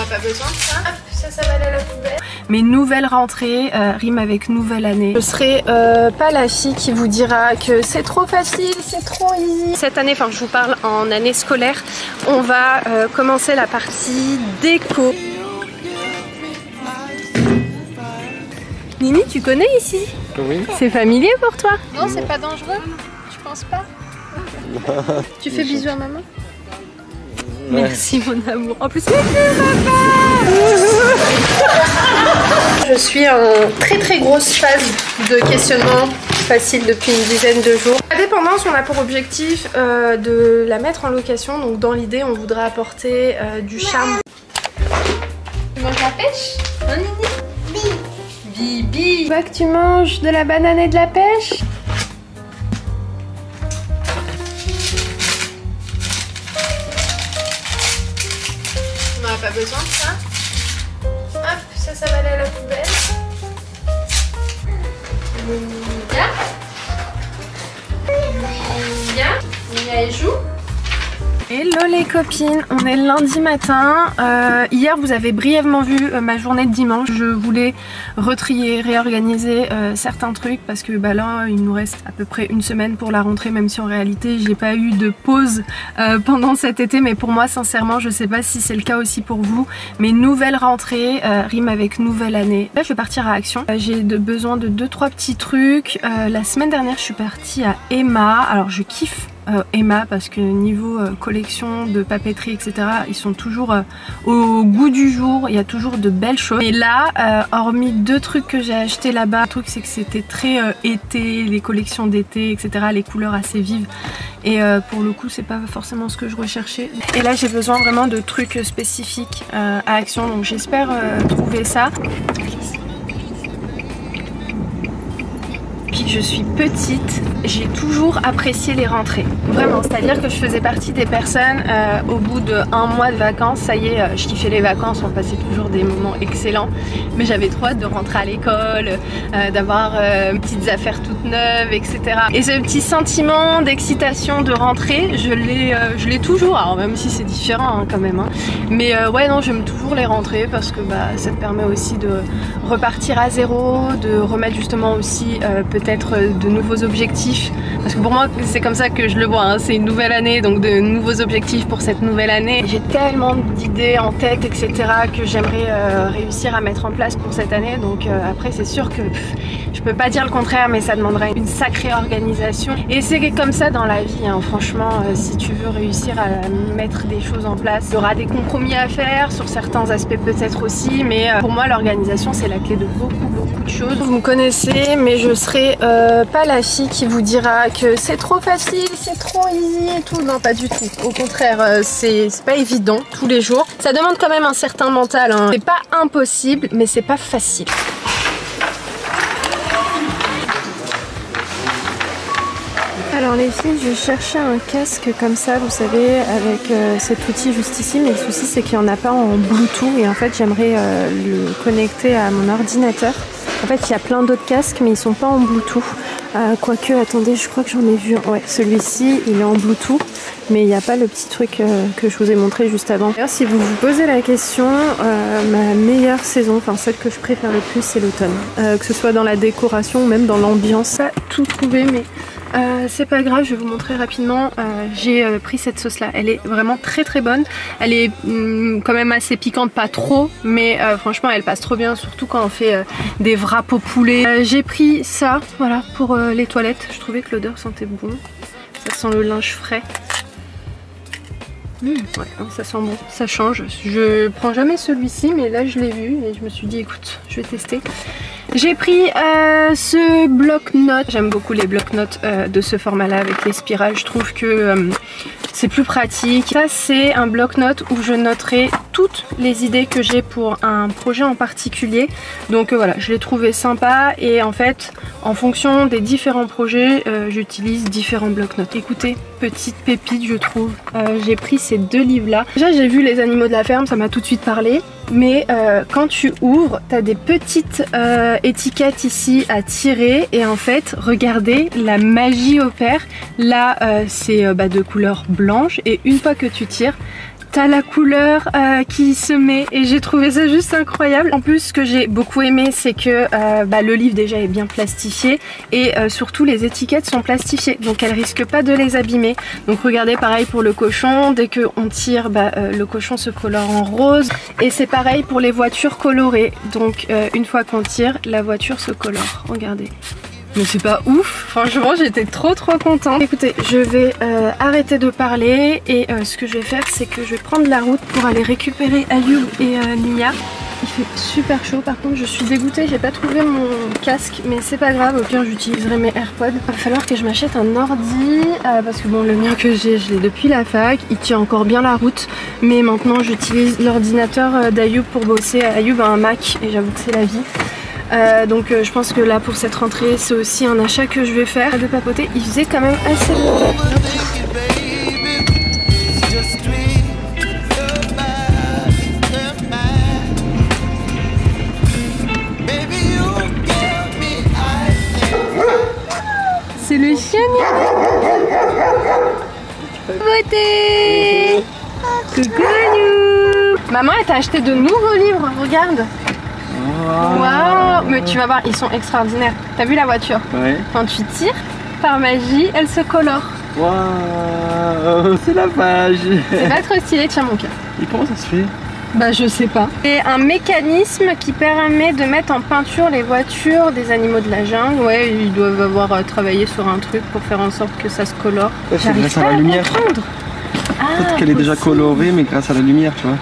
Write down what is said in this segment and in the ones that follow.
a pas besoin de ça. Hop, ça va aller à la poubelle. Mes nouvelles rentrées riment avec nouvelle année. Je serai pas la fille qui vous dira que c'est trop facile, c'est trop easy. Cette année, enfin je vous parle en année scolaire, on va commencer la partie déco. Nini, tu connais ici? Oui. C'est familier pour toi? Non, c'est pas dangereux? Tu penses pas? Tu fais bisous à maman? Ouais. Merci mon amour. En plus, je suis en très grosse phase de questionnement facile depuis une dizaine de jours. La dépendance, on a pour objectif de la mettre en location. Donc dans l'idée, on voudrait apporter du charme. Tu manges la pêche? Hein, Nini? Bibi, tu vois que tu manges de la banane et de la pêche? On n'a pas besoin de ça. Hop, ça va aller à la poubelle. Mia, elle joue. Hello les copines, on est lundi matin. Hier vous avez brièvement vu ma journée de dimanche. Je voulais retrier, réorganiser certains trucs parce que bah là il nous reste à peu près une semaine pour la rentrée, même si en réalité j'ai pas eu de pause pendant cet été, mais pour moi sincèrement je sais pas si c'est le cas aussi pour vous. Mes nouvelles rentrées riment avec nouvelle année. Là je vais partir à Action. J'ai besoin de 2-3 petits trucs. La semaine dernière je suis partie à Emma. Alors je kiffe Emma parce que niveau collection de papeterie etc, ils sont toujours au goût du jour, il y a toujours de belles choses. Et là hormis 2 trucs que j'ai acheté là-bas, le truc c'est que c'était très été, les collections d'été etc, les couleurs assez vives et pour le coup c'est pas forcément ce que je recherchais. Et là j'ai besoin vraiment de trucs spécifiques à Action, donc j'espère trouver ça. Depuis que je suis petite, j'ai toujours apprécié les rentrées. Vraiment, c'est-à-dire que je faisais partie des personnes, au bout d'1 mois de vacances, ça y est, je kiffais les vacances, on passait toujours des moments excellents. Mais j'avais trop hâte de rentrer à l'école, d'avoir petites affaires toutes neuves, etc. Et ce petit sentiment d'excitation de rentrée, je l'ai toujours, alors même si c'est différent hein, quand même. Hein. Mais ouais, non, j'aime toujours les rentrées parce que bah, ça te permet aussi de repartir à zéro, de remettre justement aussi peut-être de nouveaux objectifs, parce que pour moi c'est comme ça que je le vois, hein. C'est une nouvelle année, donc de nouveaux objectifs pour cette nouvelle année. J'ai tellement d'idées en tête etc que j'aimerais réussir à mettre en place pour cette année, donc après c'est sûr que je peux pas dire le contraire, mais ça demanderait une sacrée organisation et c'est comme ça dans la vie hein. Franchement si tu veux réussir à mettre des choses en place, il y aura des compromis à faire sur certains aspects peut-être aussi, mais pour moi l'organisation c'est la clé de beaucoup de choses. Vous me connaissez, mais je serai pas la fille qui vous dira que c'est trop facile, c'est trop easy et tout. Non, pas du tout. Au contraire, c'est pas évident tous les jours. Ça demande quand même un certain mental. Hein. C'est pas impossible, mais c'est pas facile. Alors les filles, je cherchais un casque comme ça, vous savez, avec cet outil juste ici, mais le souci c'est qu'il n'y en a pas en Bluetooth et en fait j'aimerais le connecter à mon ordinateur. En fait il y a plein d'autres casques mais ils sont pas en Bluetooth. Quoique, attendez, je crois que j'en ai vu. Ouais, celui-ci il est en Bluetooth, mais il n'y a pas le petit truc que je vous ai montré juste avant. D'ailleurs, si vous vous posez la question, ma meilleure saison, enfin celle que je préfère le plus, c'est l'automne. Que ce soit dans la décoration ou même dans l'ambiance. Pas tout trouvé, mais c'est pas grave, je vais vous montrer rapidement. J'ai pris cette sauce là, elle est vraiment très bonne. Elle est quand même assez piquante, pas trop, mais franchement elle passe trop bien, surtout quand on fait des wraps au poulet. J'ai pris ça, voilà, pour les toilettes. Je trouvais que l'odeur sentait bon. Ça sent le linge frais. Ouais, ça sent bon, ça change. Je prends jamais celui-ci, mais là je l'ai vu et je me suis dit écoute, je vais tester. J'ai pris ce bloc-notes. J'aime beaucoup les bloc-notes de ce format-là avec les spirales. Je trouve que c'est plus pratique. Ça, c'est un bloc-notes où je noterai toutes les idées que j'ai pour un projet en particulier. Donc voilà, je l'ai trouvé sympa et en fait, en fonction des différents projets, j'utilise différents bloc-notes. Écoutez, petite pépite, je trouve. J'ai pris ces 2 livres-là. Déjà, j'ai vu Les animaux de la ferme, ça m'a tout de suite parlé. Mais quand tu ouvres, tu as des petites étiquettes ici à tirer et en fait, regardez, la magie opère. Là, c'est de couleur blanche et une fois que tu tires, t'as la couleur qui se met et j'ai trouvé ça juste incroyable. En plus, ce que j'ai beaucoup aimé, c'est que le livre déjà est bien plastifié et surtout les étiquettes sont plastifiées, donc elles risquent pas de les abîmer. Donc regardez, pareil pour le cochon, dès qu'on tire, le cochon se colore en rose. Et c'est pareil pour les voitures colorées, donc une fois qu'on tire, la voiture se colore. Regardez. Mais c'est pas ouf, franchement j'étais trop contente. Écoutez, je vais arrêter de parler et ce que je vais faire, c'est que je vais prendre la route pour aller récupérer Ayoub et Nia. Il fait super chaud, par contre je suis dégoûtée, j'ai pas trouvé mon casque, mais c'est pas grave, au pire j'utiliserai mes AirPods. Il va falloir que je m'achète un ordi, parce que bon, le mien que j'ai, je l'ai depuis la fac, il tient encore bien la route, mais maintenant j'utilise l'ordinateur d'Ayoub pour bosser. Ayoub a un Mac et j'avoue que c'est la vie. Donc je pense que là pour cette rentrée c'est aussi un achat que je vais faire. De papoter, il faisait quand même assez beau. C'est le chien. Beauté. Coucou Ayoub. Maman elle t'a acheté de nouveaux livres, regarde. Waouh, mais tu vas voir, ils sont extraordinaires. T'as vu la voiture? Ouais. Quand tu tires, par magie, elle se colore. Waouh, c'est la page. C'est pas trop stylé, tiens mon cœur. Et comment ça se fait? Bah je sais pas. C'est un mécanisme qui permet de mettre en peinture les voitures des animaux de la jungle. Ouais, ils doivent avoir travaillé sur un truc pour faire en sorte que ça se colore. Ouais, c'est grâce à la lumière. Peut-être qu'elle est déjà colorée, mais grâce à la lumière, tu vois.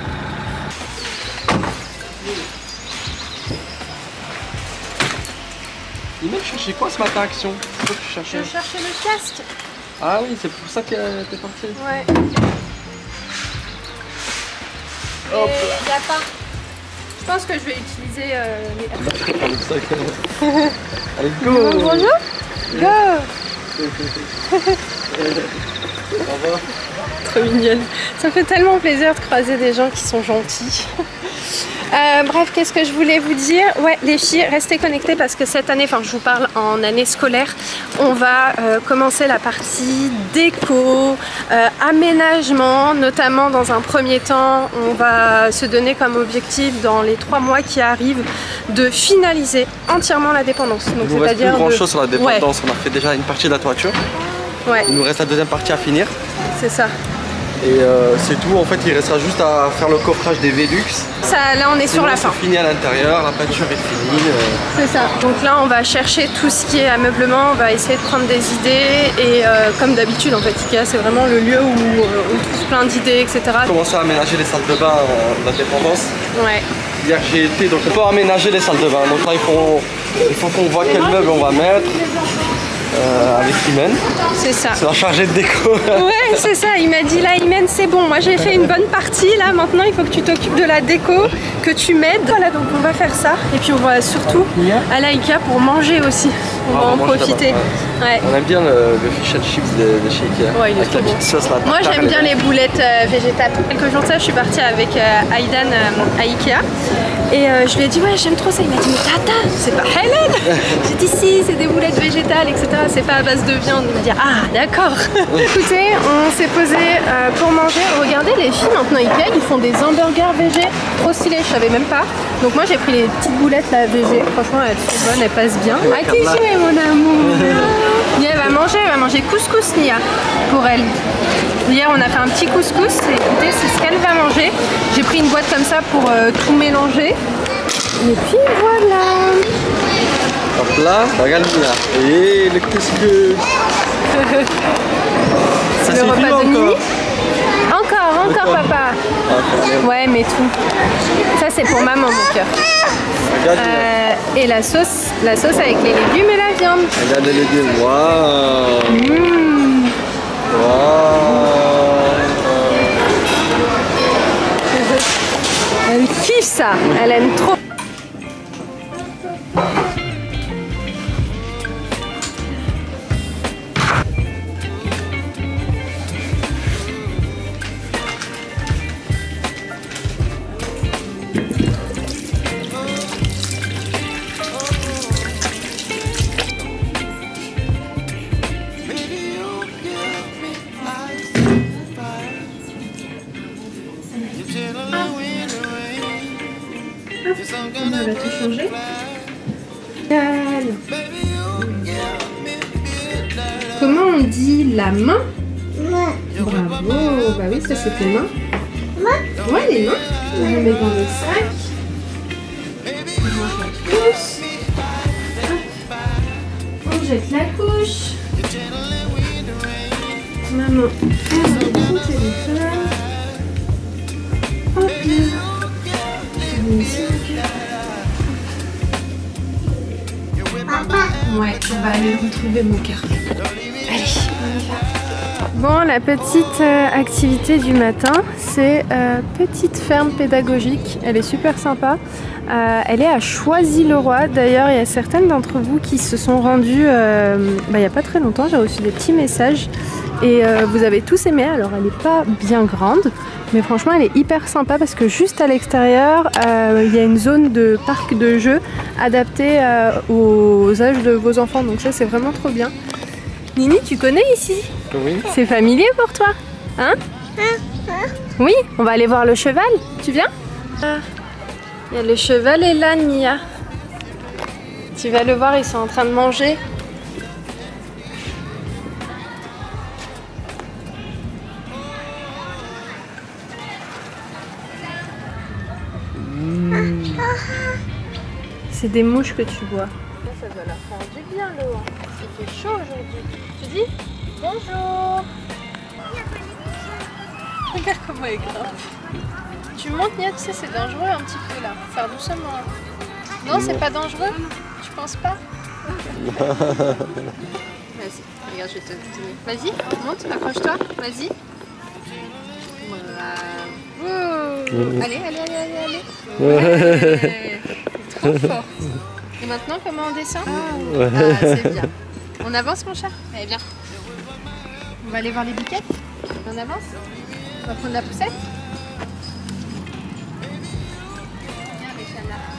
Il m'a cherché quoi ce matin, Action? C'est quoi que tu cherchais? Je cherchais le casque. Ah oui, c'est pour ça que t'es parti. Ouais. Hop. Il y a pas. Je pense que je vais utiliser les... Allez, go. Bonjour. Go. Au revoir. Trop mignonne. Ça fait tellement plaisir de croiser des gens qui sont gentils. Bref, qu'est-ce que je voulais vous dire? Ouais, les filles, restez connectées parce que cette année, enfin je vous parle en année scolaire, on va commencer la partie déco, aménagement, notamment dans un premier temps, on va se donner comme objectif dans les 3 mois qui arrivent de finaliser entièrement la dépendance. Donc Il nous reste plus grand chose sur la dépendance, ouais. On a fait déjà une partie de la toiture. Ouais. Il nous reste la deuxième partie à finir. C'est ça. Et c'est tout, en fait il restera juste à faire le coffrage des Velux. Ça, là on est sur la fin. C'est fini à l'intérieur, la peinture est finie. C'est ça. Donc là on va chercher tout ce qui est ameublement, on va essayer de prendre des idées et comme d'habitude en fait Ikea c'est vraiment le lieu où on trouve plein d'idées, etc. On a commencé à aménager les salles de bain de la dépendance. Ouais. Hier j'ai été, donc on peut aménager les salles de bain. Donc là il faut qu'on voit quel meuble on va mettre. Avec Imen. C'est ça. C'est la chargée de déco. Ouais, c'est ça. Il m'a dit là, Imen, c'est bon. Moi, j'ai fait une bonne partie. Là, maintenant, il faut que tu t'occupes de la déco, que tu m'aides. Voilà, donc on va faire ça. Et puis, on va surtout aller à Ikea pour manger aussi. On va en profiter. Ouais. On aime bien le fish and chips de chez Ikea. Ouais, il est avec trop la bon. petite sauce là. Moi, j'aime bien les boulettes végétales. Quelques jours de ça, je suis partie avec Aidan à Ikea. Et je lui ai dit, ouais, j'aime trop ça. Il m'a dit, mais Tata, c'est pas halal. J'ai dit, si, c'est des boulettes végétales, etc. C'est pas à base de viande. Il m'a dit, ah, d'accord. Écoutez, on s'est posé pour manger. Regardez, les filles, maintenant Ikea, ils font des hamburgers végé. Trop stylé, je savais même pas. Donc, moi, j'ai pris les petites boulettes là, végé. Franchement, elles sont bonnes, elles passent bien. À qui jouer, mon amour? Nia, elle va manger couscous, Nia, pour elle. Hier, on a fait un petit couscous. Et écoutez, c'est ce qu'elle va manger. J'ai pris une boîte comme ça pour tout mélanger. Et puis voilà. Hop là, regarde là. Et le couscous. C'est le repas de minuit. Encore papa. Ouais, mais tout. Ça c'est pour maman mon cœur. Et la sauce avec les légumes et la viande. Regarde les légumes. Waouh. Mmh. Waouh. Elle kiffe ça. Elle aime trop. Hop, on va tout changer. Comment on dit la main? Bravo. Bah oui, ça c'est tes mains. Ouais, les mains. On les met dans le sac. On range la couche. On jette la couche. Maman, elle met son téléphone. Hop là. Je mets ici le cœur. Ouais, on va aller retrouver mon cœur. Allez, on y va. Bon, la petite activité du matin, c'est petite ferme pédagogique. Elle est super sympa. Elle est à Choisy-le-Roi. D'ailleurs, il y a certaines d'entre vous qui se sont rendues il n'y a pas très longtemps. J'ai reçu des petits messages et vous avez tous aimé. Alors, elle n'est pas bien grande, mais franchement, elle est hyper sympa parce que juste à l'extérieur, il y a une zone de parc de jeux adaptée aux âges de vos enfants. Donc ça, c'est vraiment trop bien. Nini, tu connais ici? Oui. C'est familier pour toi? Hein? Oui, on va aller voir le cheval. Tu viens? Il y a le cheval et l'âne, Nia. Tu vas le voir, ils sont en train de manger. C'est des mouches que tu vois. Ça doit leur faire du bien l'eau. Il fait chaud aujourd'hui. Tu dis bonjour. Regarde comment elle grimpe. Tu montes, Nia, tu sais, c'est dangereux un petit peu là. Faire doucement. Non, c'est pas dangereux? Tu penses pas? Vas-y, regarde, je vais te tenir. Vas-y, monte, accroche-toi. Vas-y. Bravo. Allez, allez, allez, allez, allez. Ouais. Trop fort. Et maintenant, comment on descend? C'est bien. On avance, mon chat? Allez, viens. On va aller voir les biquettes. On avance? On va prendre la poussette? Viens, les canards.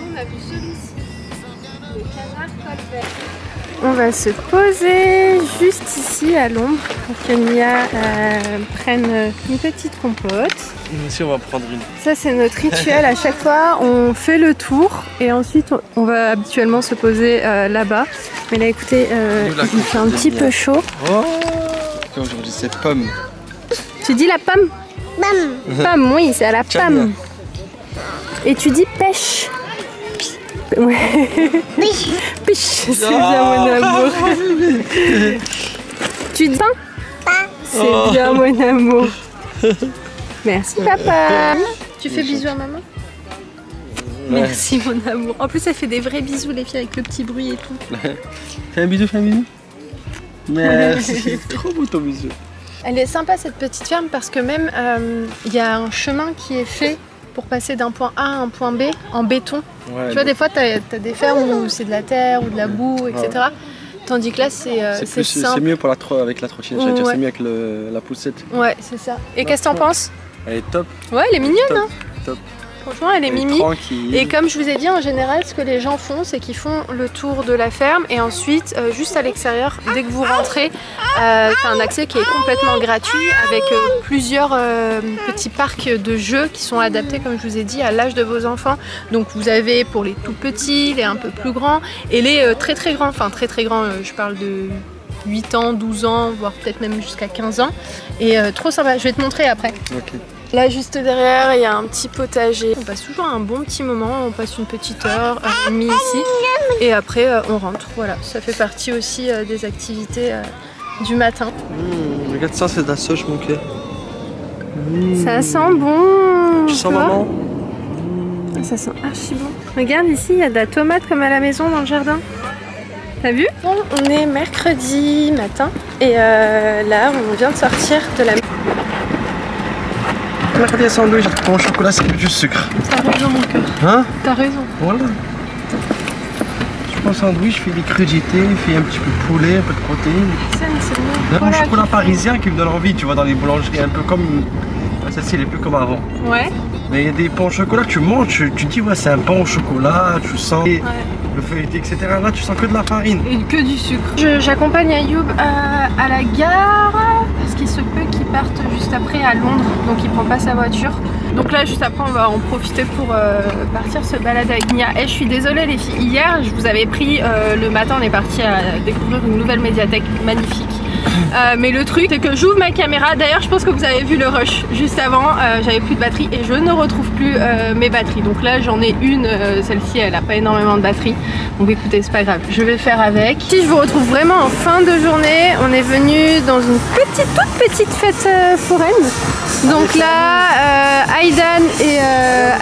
On a vu celui-ci. Le canard colvert. On va se poser juste ici à l'ombre pour que Mia prenne une petite compote. Nous aussi on va prendre une. Ça c'est notre rituel, à chaque fois on fait le tour et ensuite on va habituellement se poser là-bas. Mais là écoutez, il fait un petit peu chaud. Oh, aujourd'hui c'est pomme. Tu dis la pomme? Pomme, oui, c'est à la pomme. Et tu dis pêche? Ouais. Piche, c'est bien mon amour. Tu dis pain? C'est bien mon amour. Merci papa. Tu fais bisous à maman? Ouais. Merci mon amour. En plus elle fait des vrais bisous les filles avec le petit bruit et tout. Fais un bisou, fais un bisou. Merci, trop beau ton bisou. Elle est sympa cette petite ferme parce que même il y a un chemin qui est fait pour passer d'un point A à un point B en béton. Ouais, tu vois, des fois, tu as des fermes où c'est de la terre ou de la boue, etc. Ouais. Tandis que là, c'est simple. C'est mieux pour avec la trottinette, ouais. C'est mieux avec la poussette. Ouais, c'est ça. Et qu'est-ce que t'en penses? Elle est top. Ouais, elle est mignonne, top, hein. Top. Franchement, elle est mimi. Tranquille. Et comme je vous ai dit, en général, ce que les gens font, c'est qu'ils font le tour de la ferme et ensuite, juste à l'extérieur, dès que vous rentrez, t'as un accès qui est complètement gratuit avec plusieurs petits parcs de jeux qui sont adaptés, comme je vous ai dit, à l'âge de vos enfants. Donc vous avez pour les tout petits, les un peu plus grands et les très très grands. Enfin très très grands, je parle de 8 ans, 12 ans, voire peut-être même jusqu'à 15 ans. Et trop sympa, je vais te montrer après. Okay. Là juste derrière il y a un petit potager. On passe toujours un bon petit moment, on passe une petite heure et demie ici et après on rentre. Voilà, ça fait partie aussi des activités du matin. Regarde ça, c'est de la sauge mon cœur. Ça sent bon. Tu sens maman? Ça sent archi bon. Regarde ici, il y a de la tomate comme à la maison dans le jardin. T'as vu? Bon, on est mercredi matin et là on vient de sortir de la... Regardez un sandwich, ton chocolat c'est que du sucre. T'as raison mon cœur. Hein? T'as raison. Voilà. Je prends un sandwich, je fais des crudités, je fais un petit peu de poulet, un peu de protéines. C'est mon chocolat parisien qui me donne envie, tu vois, dans les boulangeries, un peu comme... Celle-ci elle est plus comme avant. Ouais. Mais il y a des pains au chocolat que tu manges, tu te dis ouais c'est un pain au chocolat, tu sens le feuilleté, etc. Là tu sens que de la farine. Et que du sucre. J'accompagne Ayoub à la gare parce qu'il il se peut qu'il parte juste après à Londres, donc il prend pas sa voiture. Donc là juste après on va en profiter pour partir se balader avec Nia. Et je suis désolée les filles, hier je vous avais pris le matin, on est parti à découvrir une nouvelle médiathèque magnifique. Mais le truc c'est que j'ouvre ma caméra, d'ailleurs je pense que vous avez vu le rush juste avant, j'avais plus de batterie et je ne retrouve plus mes batteries. Donc là j'en ai une, celle-ci elle a pas énormément de batterie, donc écoutez c'est pas grave, je vais faire avec. Si je vous retrouve vraiment en fin de journée, on est venu dans une toute petite fête foraine. Donc là Aidan et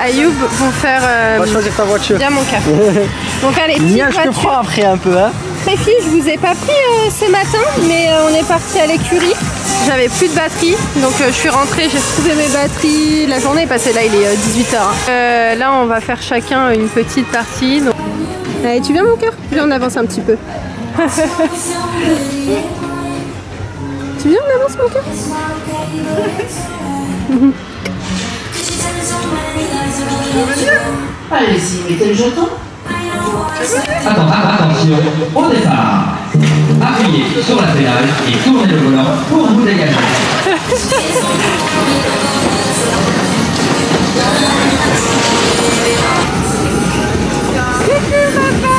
Ayoub vont faire... On va choisir ta voiture. Bien mon cœur. Donc allez, Nia, je te prends après un peu hein. Les filles, je vous ai pas pris ce matin, mais on est parti à l'écurie. J'avais plus de batterie, donc je suis rentrée, j'ai retrouvé mes batteries. La journée est passée, là il est 18h. Là on va faire chacun une petite partie. Donc... Allez, tu viens mon cœur? Viens, on avance un petit peu. Tu viens, on avance mon cœur? Allez-y, mettez le jeton. Attention, au départ, appuyez sur la pédale et tournez le volant pour vous dégager. Coucou papa!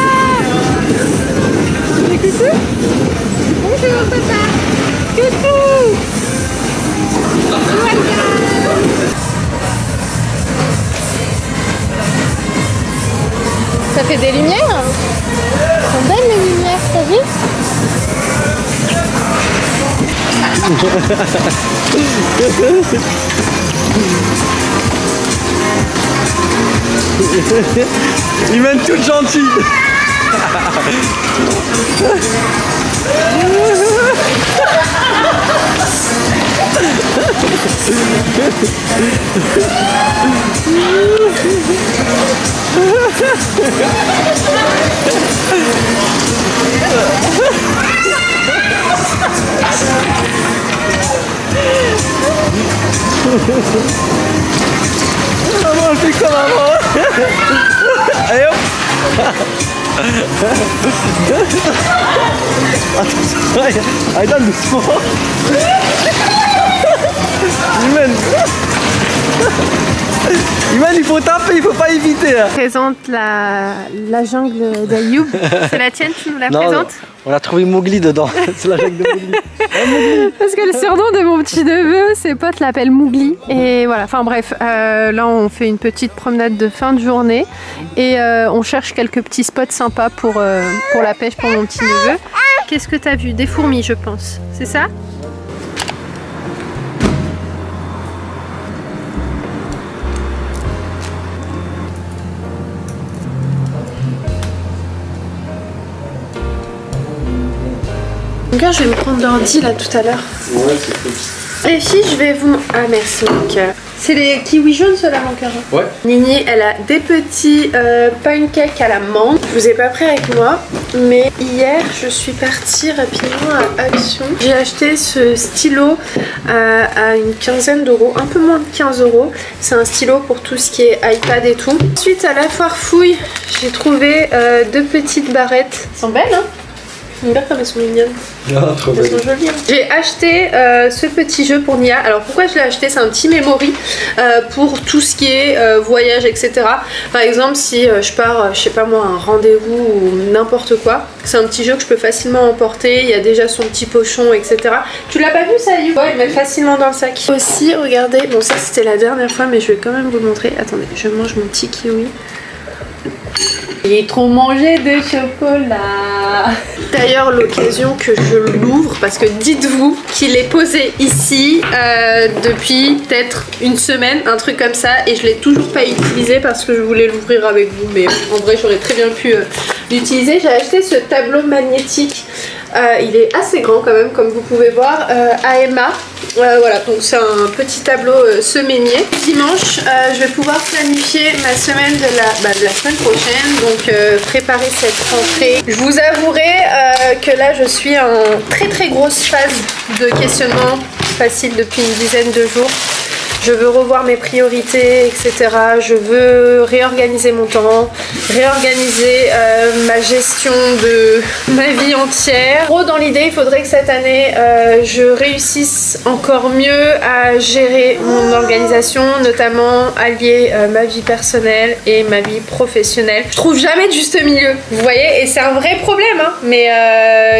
Coucou! Bonjour papa! Coucou! Ça fait des lumières? Elles sont belles les lumières, t'as vu? Ils mènent toutes gentilles. Maman, elle fait comme avant. Allez hop. Attention, Aidan doucement. Iman, il faut taper, il faut pas éviter. Je présente la jungle d'Ayoub. C'est la tienne, tu nous la présentes? On a trouvé Mowgli dedans. C'est la jungle de Mowgli. Parce que le surnom de mon petit neveu, ses potes l'appellent Mowgli. Et voilà, enfin bref, là on fait une petite promenade de fin de journée. Et on cherche quelques petits spots sympas pour la pêche pour mon petit neveu. Qu'est-ce que t'as vu? Des fourmis je pense, c'est ça? Donc là, je vais me prendre l'ordi là tout à l'heure. Ouais, c'est cool. Les filles, je vais vous... Ah merci mon cœur. C'est les kiwis jaunes ceux-là mon cœur. Ouais. Nini, elle a des petits pancakes à la menthe. Je vous ai pas pris avec moi, mais hier je suis partie rapidement à Action. J'ai acheté ce stylo à une quinzaine d'euros, un peu moins de 15 euros. C'est un stylo pour tout ce qui est iPad et tout. Suite à la foire fouille, j'ai trouvé deux petites barrettes. Elles sont belles hein? Regarde comme elles sont mignonnes. Ah, trop Elles sont jolies. Hein. J'ai acheté ce petit jeu pour Nia. Alors pourquoi je l'ai acheté? C'est un petit memory pour tout ce qui est voyage, etc. Par exemple, si je pars, je sais pas moi, un rendez-vous ou n'importe quoi, c'est un petit jeu que je peux facilement emporter. Il y a déjà son petit pochon, etc. Tu l'as pas vu ça, You? Ouais, il met facilement dans le sac. Aussi, regardez, bon ça c'était la dernière fois, mais je vais quand même vous le montrer. Attendez, je mange mon petit kiwi. J'ai trop mangé de chocolat. D'ailleurs, l'occasion que je l'ouvre, parce que dites-vous qu'il est posé ici depuis peut-être une semaine, un truc comme ça, et je l'ai toujours pas utilisé parce que je voulais l'ouvrir avec vous, mais en vrai j'aurais très bien pu l'utiliser. J'ai acheté ce tableau magnétique. Il est assez grand quand même, comme vous pouvez voir, à Emma. Voilà, donc c'est un petit tableau semainier. Dimanche, je vais pouvoir planifier ma semaine de la semaine prochaine, donc préparer cette rentrée. Je vous avouerai que là, je suis en très grosse phase de questionnement facile depuis une dizaine de jours. Je veux revoir mes priorités, etc. Je veux réorganiser mon temps, réorganiser ma gestion de ma vie entière. En gros, dans l'idée, il faudrait que cette année, je réussisse encore mieux à gérer mon organisation, notamment allier ma vie personnelle et ma vie professionnelle. Je trouve jamais de juste milieu, vous voyez, et c'est un vrai problème, hein, mais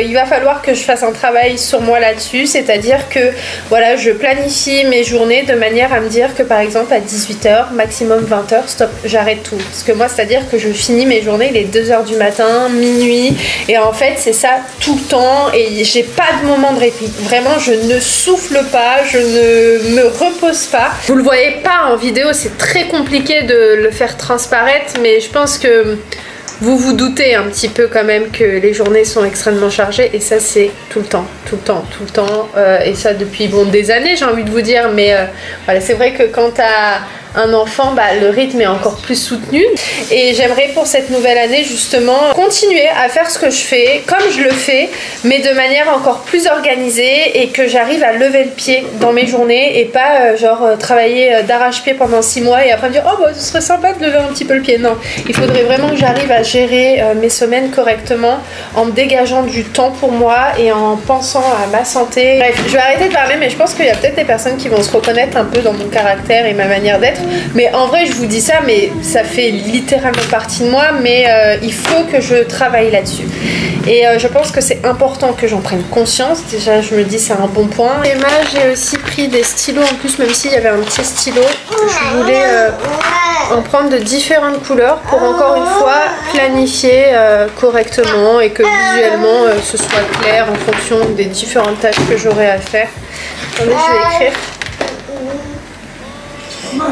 il va falloir que je fasse un travail sur moi là-dessus, c'est-à-dire que voilà, je planifie mes journées de manière à me dire que par exemple à 18h, maximum 20h, stop, j'arrête tout. Parce que moi, c'est-à-dire que je finis mes journées, il est 2h du matin, minuit, et en fait c'est ça tout le temps, et j'ai pas de moment de répit. Vraiment, je ne souffle pas, je ne me repose pas. Vous le voyez pas en vidéo, c'est très compliqué de le faire transparaître, mais je pense que vous vous doutez un petit peu quand même que les journées sont extrêmement chargées, et ça c'est tout le temps, tout le temps, tout le temps, et ça depuis bon, des années, j'ai envie de vous dire, mais voilà, c'est vrai que quand t'as un enfant, bah, le rythme est encore plus soutenu, et j'aimerais pour cette nouvelle année justement continuer à faire ce que je fais comme je le fais, mais de manière encore plus organisée, et que j'arrive à lever le pied dans mes journées et pas genre travailler d'arrache-pied pendant 6 mois et après me dire oh bah ce serait sympa de lever un petit peu le pied. Non, il faudrait vraiment que j'arrive à gérer mes semaines correctement en me dégageant du temps pour moi et en pensant à ma santé. Bref, je vais arrêter de parler, mais je pense qu'il y a peut-être des personnes qui vont se reconnaître un peu dans mon caractère et ma manière d'être. Mais en vrai, je vous dis ça, mais ça fait littéralement partie de moi, mais il faut que je travaille là-dessus. Et je pense que c'est important que j'en prenne conscience. Déjà, je me dis c'est un bon point. Et moi, j'ai aussi pris des stylos en plus, même s'il y avait un petit stylo. Je voulais en prendre de différentes couleurs pour encore une fois planifier correctement et que visuellement ce soit clair en fonction des différentes tâches que j'aurai à faire. Attendez, je vais écrire.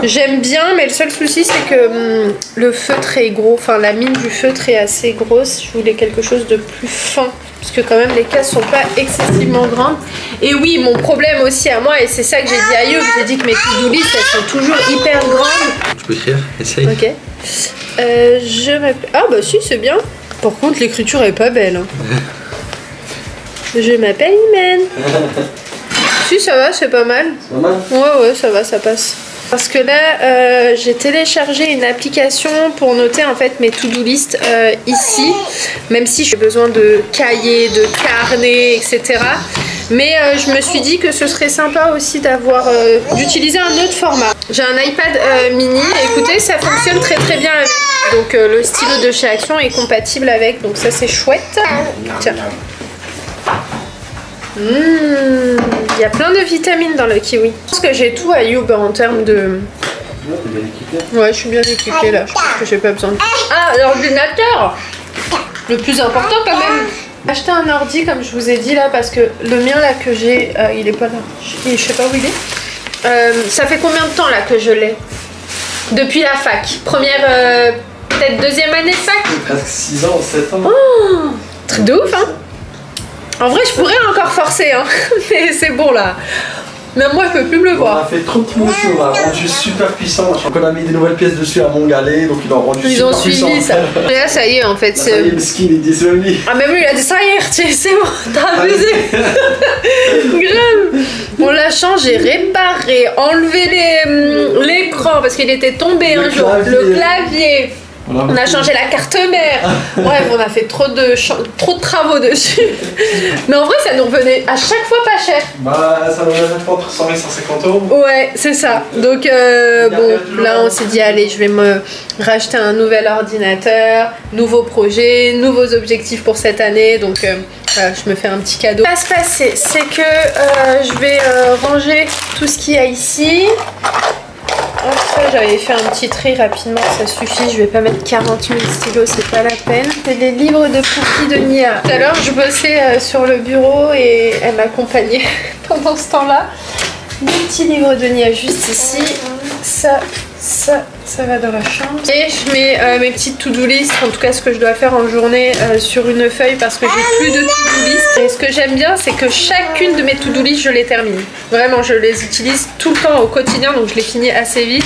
J'aime bien, mais le seul souci c'est que le feutre est gros, enfin la mine du feutre est assez grosse. Je voulais quelque chose de plus fin, parce que quand même les cases sont pas excessivement grandes. Et oui, mon problème aussi à moi, et c'est ça que j'ai dit à Youb, j'ai dit que mes to-do list elles sont toujours hyper grandes. Tu peux écrire, essaye. Ok. Je m'appelle... Ah bah si, c'est bien. Par contre l'écriture est pas belle. Hein. Je m'appelle Imen. Si, ça va, c'est pas mal. C'est pas mal. Ouais, ça va, ça passe. Parce que là, j'ai téléchargé une application pour noter en fait mes to-do list ici, même si j'ai besoin de cahiers, de carnets, etc. Mais je me suis dit que ce serait sympa aussi d'avoir, d'utiliser un autre format. J'ai un iPad mini, écoutez, ça fonctionne très très bien avec. Donc le stylo de chez Action est compatible avec, donc ça c'est chouette. Tiens. Il y a plein de vitamines dans le kiwi. Je pense que j'ai tout à Youb en termes de... Ouais, je suis bien équipée là, je pense que j'ai pas besoin de... Ah, l'ordinateur! Le plus important quand même. Acheter un ordi comme je vous ai dit là, parce que le mien là que j'ai, il est pas là. Je sais pas où il est. Ça fait combien de temps là que je l'ai? Depuis la fac. Première, peut-être deuxième année de fac? Presque 6 ans, 7 ans. Oh, truc de ouf hein. En vrai, je pourrais encore forcer, hein. Mais c'est bon là. Même moi, je peux plus me le voir. On a fait trop de promotions, on a rendu super puissant. Donc on a mis des nouvelles pièces dessus à Montgalais, donc ils ont rendu ils super ont suivi puissant. ça. Et là, ça y est, en fait. Ça y est, le skin, il dit c'est lui. Ah, même lui, il a dit ça y est, c'est bon, t'as abusé. Grave. On l'a changé, réparé, enlevé l'écran parce qu'il était tombé un jour. Le clavier. On a changé la carte mère. Bref, on a fait trop de travaux dessus. Mais en vrai, ça nous revenait à chaque fois pas cher. Bah, ça nous revenait entre 100 et 150 euros. Ouais, c'est ça. Donc, bon, là, on s'est dit, allez, je vais me racheter un nouvel ordinateur, nouveau projet, nouveaux objectifs pour cette année. Donc, voilà, je me fais un petit cadeau. Ce qui va se passer, c'est que je vais ranger tout ce qu'il y a ici. Hop, ça, j'avais fait un petit tri rapidement, ça suffit, je vais pas mettre 40 000 stylos, c'est pas la peine. C'est les livres de Pouki de Nia. Tout à l'heure, je bossais sur le bureau et elle m'accompagnait pendant ce temps-là. Des petits livres de Nia juste ici. Ça va dans la chambre. Et je mets mes petites to-do list, en tout cas ce que je dois faire en journée sur une feuille parce que j'ai plus de to-do list. Et ce que j'aime bien, c'est que chacune de mes to-do list, je les termine. Vraiment, je les utilise tout le temps au quotidien, donc je les finis assez vite.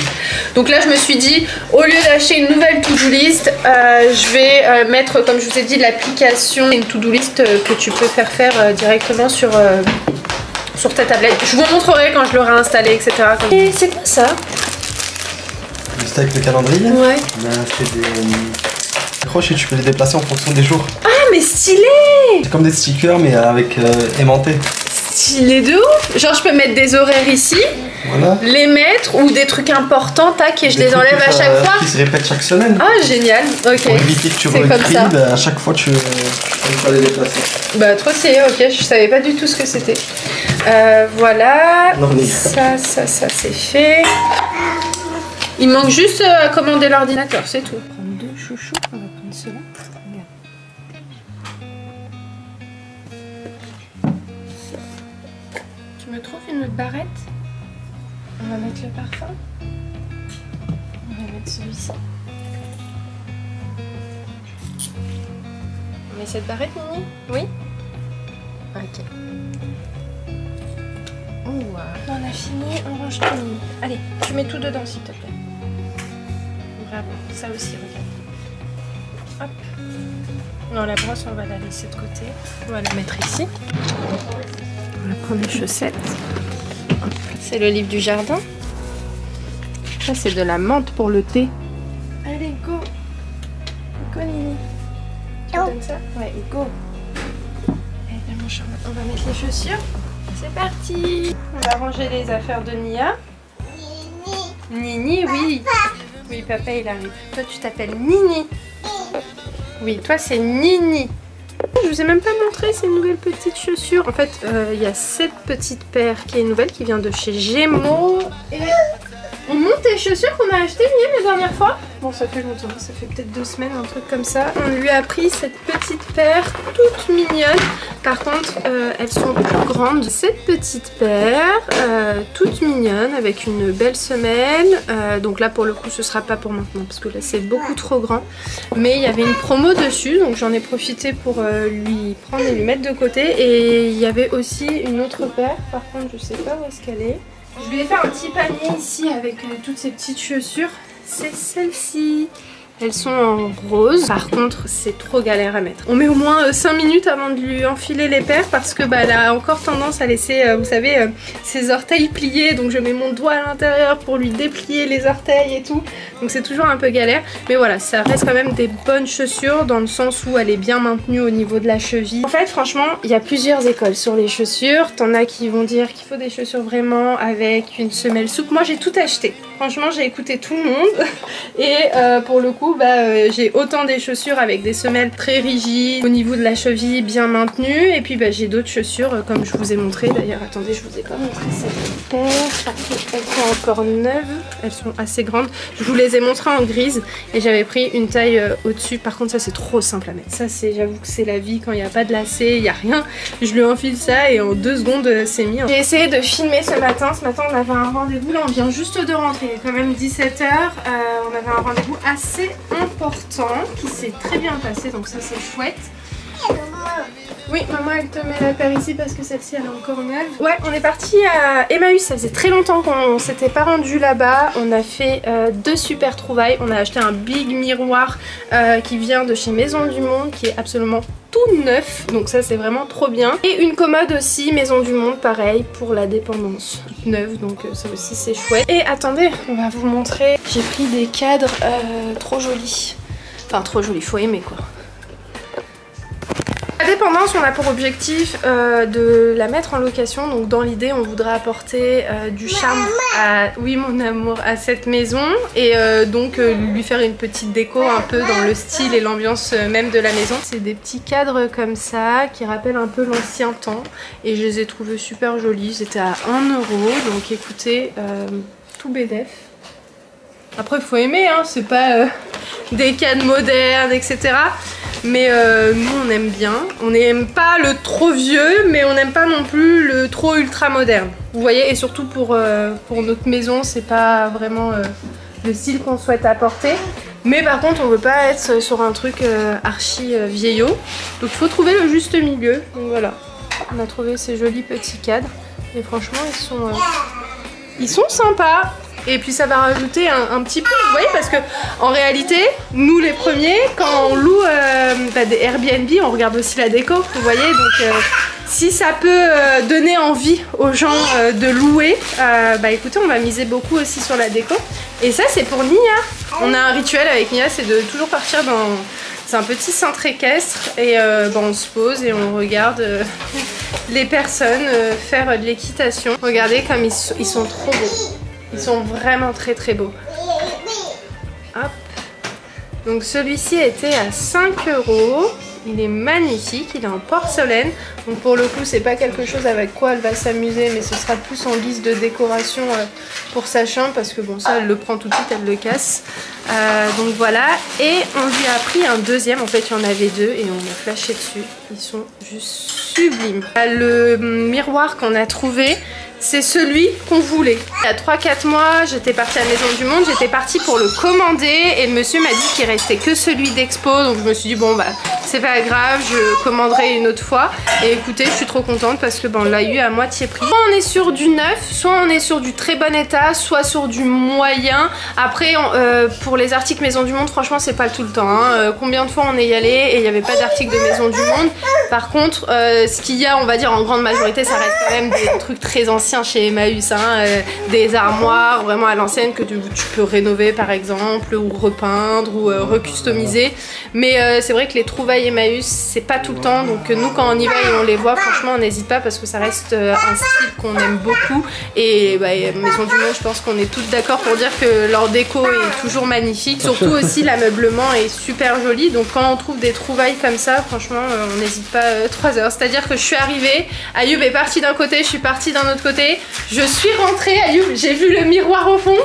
Donc là, je me suis dit, au lieu d'acheter une nouvelle to-do list, je vais mettre, comme je vous ai dit, l'application, une to-do list que tu peux faire directement sur sur ta tablette. Je vous montrerai quand je l'aurai installé, etc. Et c'est quoi ça? Juste avec le calendrier. Ouais. C'est des croches et tu peux les déplacer en fonction des jours. Ah mais stylé! C'est comme des stickers mais avec aimanté. Stylé de ouf! Genre je peux mettre des horaires ici, voilà. Les mettre ou des trucs importants, tac, et je les enlève à chaque fois. Qui se répètent chaque semaine. Ah génial, ok. Pour éviter que tu réécris, bah, à chaque fois tu peux les déplacer. Bah trop stylé, ok, je savais pas du tout ce que c'était. Voilà, ça c'est fait. Il manque juste à commander l'ordinateur, c'est tout. On va prendre deux chouchous, on va prendre ceux-là. Tu me trouves une autre barrette? On va mettre le parfum. On va mettre celui-ci. On met cette barrette, Nini? Oui? Ok. On a fini, on range tout, Nini. Allez, tu mets tout dedans s'il te plaît. Vraiment, ça aussi, regarde. Hop. Non, la brosse, on va la laisser de côté. On va la mettre ici. On va prendre les chaussettes. C'est le livre du jardin. Ça, c'est de la menthe pour le thé. Allez, go. Go, Nini. Tu me donnes ça? Ouais, go. Allez, viens, mon chat. On va mettre les chaussures. C'est parti. On va ranger les affaires de Nia. Nini, oui. Oui, papa, il arrive. Toi, tu t'appelles Nini. Oui, toi, c'est Nini. Je vous ai même pas montré ces nouvelles petites chaussures. En fait, il y a cette petite paire qui est nouvelle, qui vient de chez Gémeaux. Et on monte les chaussures qu'on a achetées, Mia, la dernière fois. Bon, ça fait longtemps, ça fait peut-être 2 semaines, un truc comme ça. On lui a pris cette petite paire toute mignonne. Par contre, elles sont plus grandes. Cette petite paire, toute mignonne, avec une belle semelle. Donc là, pour le coup, ce sera pas pour maintenant, parce que là, c'est beaucoup trop grand. Mais il y avait une promo dessus, donc j'en ai profité pour lui prendre et lui mettre de côté. Et il y avait aussi une autre paire. Par contre, je sais pas où est-ce qu'elle est. Je lui ai fait un petit panier ici avec toutes ces petites chaussures. C'est celle-ci. Elles sont en rose. Par contre, c'est trop galère à mettre. On met au moins 5 minutes avant de lui enfiler les paires parce que bah, elle a encore tendance à laisser, vous savez, ses orteils pliés. Donc je mets mon doigt à l'intérieur pour lui déplier les orteils et tout. Donc c'est toujours un peu galère. Mais voilà, ça reste quand même des bonnes chaussures dans le sens où elle est bien maintenue au niveau de la cheville. En fait, franchement, il y a plusieurs écoles sur les chaussures. T'en as qui vont dire qu'il faut des chaussures vraiment avec une semelle souple. Moi, j'ai tout acheté. Franchement, j'ai écouté tout le monde. Et pour le coup, bah, j'ai autant des chaussures avec des semelles très rigides, au niveau de la cheville bien maintenue. Et puis bah, j'ai d'autres chaussures comme je vous ai montré. D'ailleurs, attendez, je vous ai pas montré cette paire parce qu'elles sont encore neuves. Elles sont assez grandes. Je vous les ai montrées en grise et j'avais pris une taille au-dessus. Par contre, ça c'est trop simple à mettre. Ça, j'avoue que c'est la vie quand il n'y a pas de lacet, il n'y a rien. Je lui enfile ça et en 2 secondes, c'est mis. J'ai essayé de filmer ce matin. Ce matin, on avait un rendez-vous. Là, on vient juste de rentrer. Il est quand même 17 h. On avait un rendez-vous assez important qui s'est très bien passé, donc ça c'est chouette. Oui, maman elle te met la paire ici parce que celle-ci elle est encore neuve. Ouais, on est parti à Emmaüs, ça faisait très longtemps qu'on s'était pas rendu là-bas. On a fait 2 super trouvailles. On a acheté un big miroir qui vient de chez Maison du Monde, qui est absolument tout neuf, donc ça c'est vraiment trop bien. Et une commode aussi, Maison du Monde, pareil, pour la dépendance, toute neuve, donc ça aussi c'est chouette. Et attendez, on va vous montrer, j'ai pris des cadres trop jolis. Enfin trop jolis, faut aimer quoi. La dépendance, on a pour objectif de la mettre en location. Donc dans l'idée, on voudrait apporter du charme à, oui mon amour, à cette maison. Et donc lui faire une petite déco un peu dans le style et l'ambiance même de la maison. C'est des petits cadres comme ça qui rappellent un peu l'ancien temps. Et je les ai trouvés super jolis. C'était à 1 €. Donc écoutez, tout bédef. Après, il faut aimer, hein, c'est pas des cadres modernes, etc. Mais nous, on aime bien. On n'aime pas le trop vieux, mais on n'aime pas non plus le trop ultra moderne. Vous voyez, et surtout pour notre maison, c'est pas vraiment le style qu'on souhaite apporter. Mais par contre, on veut pas être sur un truc archi vieillot. Donc, il faut trouver le juste milieu. Donc voilà, on a trouvé ces jolis petits cadres. Et franchement, ils sont sympas. Et puis ça va rajouter un petit peu, vous voyez, parce que en réalité, nous les premiers, quand on loue des Airbnb, on regarde aussi la déco, vous voyez, donc Si ça peut donner envie aux gens de louer, bah écoutez, on va miser beaucoup aussi sur la déco. Et ça, c'est pour Nia. On a un rituel avec Nia, c'est de toujours partir dans... C'est un petit centre équestre et bah, on se pose et on regarde les personnes faire de l'équitation. Regardez comme ils sont trop beaux. Ils sont vraiment très très beaux. Hop. Donc celui-ci était à 5 €. Il est magnifique, il est en porcelaine. Donc pour le coup, c'est pas quelque chose avec quoi elle va s'amuser, mais ce sera plus en guise de décoration pour sa chambre, parce que bon, ça, elle le prend tout de suite, elle le casse. Donc voilà. Et on lui a pris un deuxième. En fait, il y en avait deux et on a flashé dessus. Ils sont juste sublimes. Le miroir qu'on a trouvé, c'est celui qu'on voulait. Il y a 3-4 mois, j'étais partie à la Maison du Monde, j'étais partie pour le commander et le monsieur m'a dit qu'il restait que celui d'Expo. Donc je me suis dit bon bah c'est pas grave, je commanderai une autre fois. Et écoutez, je suis trop contente parce que bon, on l'a eu à moitié prix. Soit on est sur du neuf, soit on est sur du très bon état, soit sur du moyen. Après pour les articles Maison du Monde, franchement c'est pas tout le temps. Hein. Combien de fois on est y allé et il n'y avait pas d'articles de Maison du Monde. Par contre, ce qu'il y a, on va dire en grande majorité, ça reste quand même des trucs très anciens chez Emmaüs, hein, des armoires vraiment à l'ancienne que tu peux rénover par exemple, ou repeindre, ou recustomiser. Mais c'est vrai que les trouvailles Emmaüs, c'est pas tout le temps, donc nous quand on y va et on les voit, franchement on n'hésite pas parce que ça reste un style qu'on aime beaucoup. Et bah, Maison du Monde, je pense qu'on est toutes d'accord pour dire que leur déco est toujours magnifique. Surtout aussi l'ameublement est super joli, donc quand on trouve des trouvailles comme ça, franchement on n'hésite pas 3 heures. C'est à dire que je suis arrivée, Ayoub est parti d'un côté, je suis partie d'un autre côté. Je suis rentrée, Ayoub, j'ai vu le miroir au fond.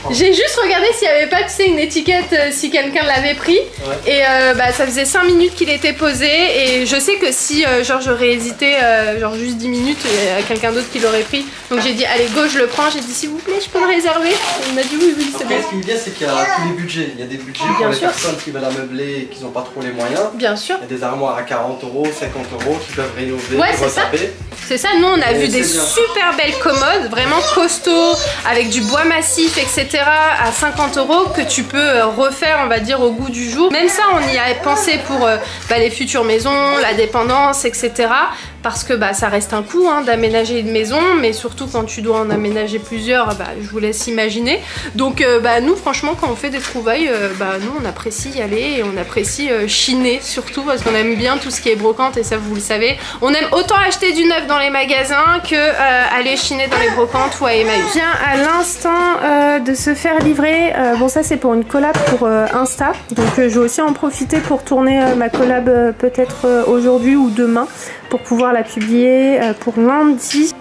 J'ai juste regardé s'il n'y avait pas, tu sais, une étiquette si quelqu'un l'avait pris. Ouais. Et bah, ça faisait 5 minutes qu'il était posé. Et je sais que si genre j'aurais hésité genre juste 10 minutes, il y a quelqu'un d'autre qui l'aurait pris. Donc j'ai dit allez go, je le prends. J'ai dit s'il vous plaît, je peux le réserver. Il m'a dit oui, oui, c'est bon. Ce qui est bien, c'est qu'il y a tous les budgets. Il y a des budgets pour les personnes qui veulent ameubler et qui n'ont pas trop les moyens. Bien sûr. Il y a des armoires à 40 €, 50 € qui peuvent rénover. Ouais, c'est ça. C'est ça, nous on a vu des super belles commodes, vraiment costauds, avec du bois massif, etc. à 50 € que tu peux refaire, on va dire, au goût du jour. Même ça, on y a pensé pour bah, les futures maisons, la dépendance, etc. Parce que bah, ça reste un coût hein, d'aménager une maison, mais surtout quand tu dois en aménager plusieurs, bah, je vous laisse imaginer. Donc bah, nous, franchement, quand on fait des trouvailles, bah, nous on apprécie y aller et on apprécie chiner surtout parce qu'on aime bien tout ce qui est brocante et ça vous le savez. On aime autant acheter du neuf dans les magasins que aller chiner dans les brocantes ou à Emmaüs. Je viens à l'instant de se faire livrer. Bon, ça c'est pour une collab pour Insta, donc je vais aussi en profiter pour tourner ma collab peut-être aujourd'hui ou demain pour pouvoir la publier pour lundi.